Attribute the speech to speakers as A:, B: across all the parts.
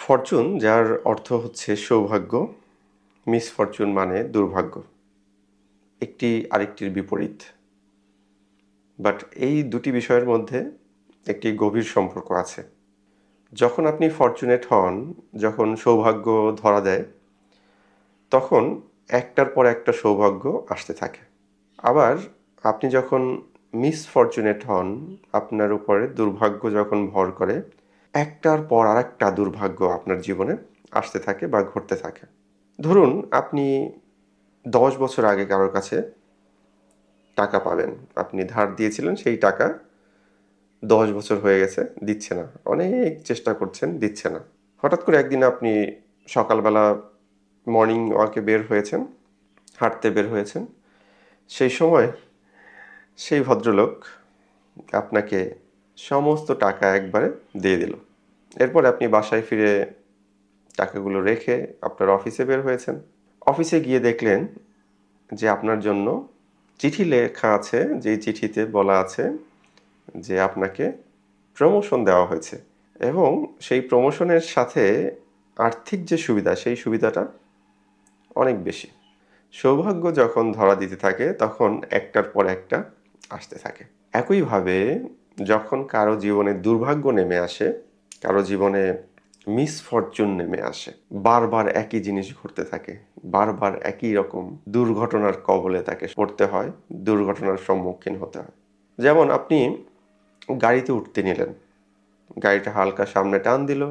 A: Fortune যার অর্থ হচ্ছে সৌভাগ্য, মিসফরচুন মানে দুর্ভাগ্য। একটি আরেকটির বিপরীত। বাট এই দুটি বিষয়ের মধ্যে একটি গভীর সম্পর্ক আছে। যখন আপনি ফরচুনেট হন, যখন সৌভাগ্য ধরা দেয়, তখন একটার পর একটা সৌভাগ্য আসতে থাকে। আবার আপনি যখন মিসফরচুনেট হন, আপনার উপরে দুর্ভাগ্য যখন ভর করে, একটার পর আরেকটা দুর্ভাগ্য আপনার জীবনে আসতে থাকে বা ঘটতে থাকে। ধরুন আপনি 10 বছর আগে কারোর কাছে টাকা পাবেন। আপনি ধার দিয়েছিলেন, সেই টাকা 10 বছর হয়ে গেছে, দিচ্ছে না। অনেক চেষ্টা করছেন, দিচ্ছে না। হঠাৎ করে একদিন আপনি সকালবেলা মর্নিং ওয়াকে বের হয়েছেন, হাঁটতে বের হয়েছেন। সেই সময় সেই ভদ্রলোক আপনাকে সমস্ত টাকা একবারে দিয়ে দিল। এরপর আপনি বাসায় ফিরে টাকাগুলো রেখে আপনার অফিসে বের হয়েছেন। অফিসে গিয়ে দেখলেন যে আপনার জন্য চিঠি লেখা আছে, যেই চিঠিতে বলা আছে যে আপনাকে প্রমোশন দেওয়া হয়েছে এবং সেই প্রমোশনের সাথে আর্থিক যে সুবিধা, সেই সুবিধাটা অনেক বেশি। সৌভাগ্য যখন ধরা দিতে থাকে, তখন একটার পর একটা আসতে থাকে। একইভাবে যখন কারো জীবনে দুর্ভাগ্য নেমে আসে, কারো জীবনে মিসফরচুন নেমে আসে, বারবার একই জিনিস ঘটতে থাকে, বারবার একই রকম দুর্ঘটনার কবলে তাকে পড়তে হয়, দুর্ঘটনার সম্মুখীন হতে হয়। যেমন আপনি গাড়িতে উঠতে নিলেন, গাড়িটা হালকা সামনে টান দিল,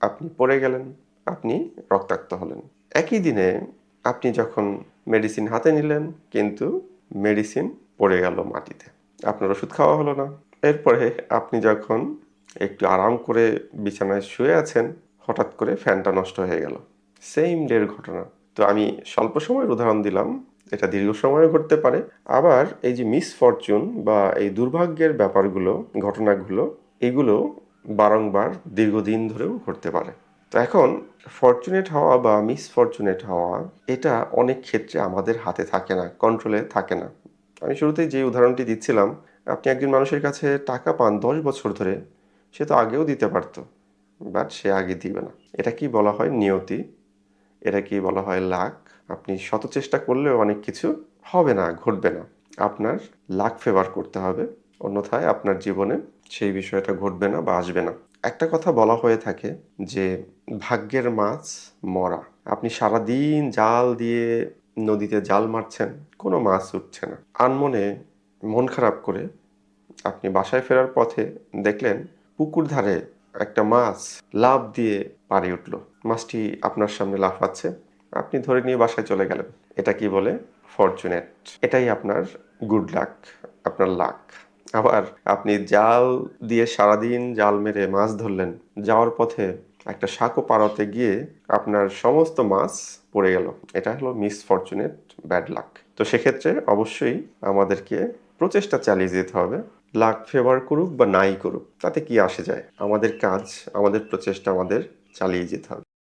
A: আপনি পড়ে গেলেন, আপনি রক্তাক্ত হলেন। একই দিনে আপনি যখন মেডিসিন হাতে নিলেন, কিন্তু মেডিসিন পড়ে গেল মাটিতে, আপনার ওষুধ খাওয়া হলো না। এরপরে আপনি যখন একটু আরাম করে বিছানায় শুয়ে আছেন, হঠাৎ করে ফ্যানটা নষ্ট হয়ে গেল। সেম ডের ঘটনা। তো আমি স্বল্প সময়ের উদাহরণ দিলাম, এটা দীর্ঘ সময়ও ঘটতে পারে। আবার এই যে মিসফরচুন বা এই দুর্ভাগ্যের ব্যাপারগুলো, ঘটনাগুলো, এগুলো বারংবার দীর্ঘদিন ধরেও ঘটতে পারে। তো এখন ফরচুনেট হওয়া বা মিসফরচুনেট হওয়া, এটা অনেক ক্ষেত্রে আমাদের হাতে থাকে না, কন্ট্রোলে থাকে না। আমি শুরুতেই যে উদাহরণটি দিচ্ছিলাম, আপনি একজন মানুষের কাছে টাকা পান 10 বছর ধরে, সে তো আগেও দিতে পারত, বাট সে আগে দিবে না। এটা কি বলা হয়? নিয়তি। এটা কি বলা হয়? লাক। আপনি শত চেষ্টা করলেও অনেক কিছু হবে না, ঘটবে না। আপনার লাক ফেভার করতে হবে, অন্যথায় আপনার জীবনে সেই বিষয়টা ঘটবে না বা আসবে না। একটা কথা বলা হয়ে থাকে যে ভাগ্যের মাছ মরা। আপনি সারাদিন জাল দিয়ে নদীতে জাল মারছেন, কোনো মাছ উঠছে না। আনমনে মন খারাপ করে আপনি বাসায় ফেরার পথে দেখলেন পুকুর ধারে একটা মাছ লাফ দিয়ে পাড়ে উঠল। মাছটি আপনার সামনে লাফাচ্ছে, আপনি ধরে নিয়ে বাসায় চলে গেলেন। এটা কি বলে? ফরচুনেট। এটাই আপনার গুড লাক, আপনার লাক। আবার আপনি জাল দিয়ে সারাদিন জাল মেরে মাছ ধরলেন, যাওয়ার পথে একটা সাঁকো পাড়াতে গিয়ে আপনার সমস্ত মাছ পড়ে গেল। এটা হলো মিসফরচুনেট, ব্যাড লাক। তো সেক্ষেত্রে অবশ্যই আমাদেরকে প্রচেষ্টা চালিয়ে যেতে হবে। লাক ফেভার করুক বা নাই করুক, তাতে কি আসে যায়? আমাদের কাজ, আমাদের প্রচেষ্টা আমাদের চালিয়ে যেতে হবে।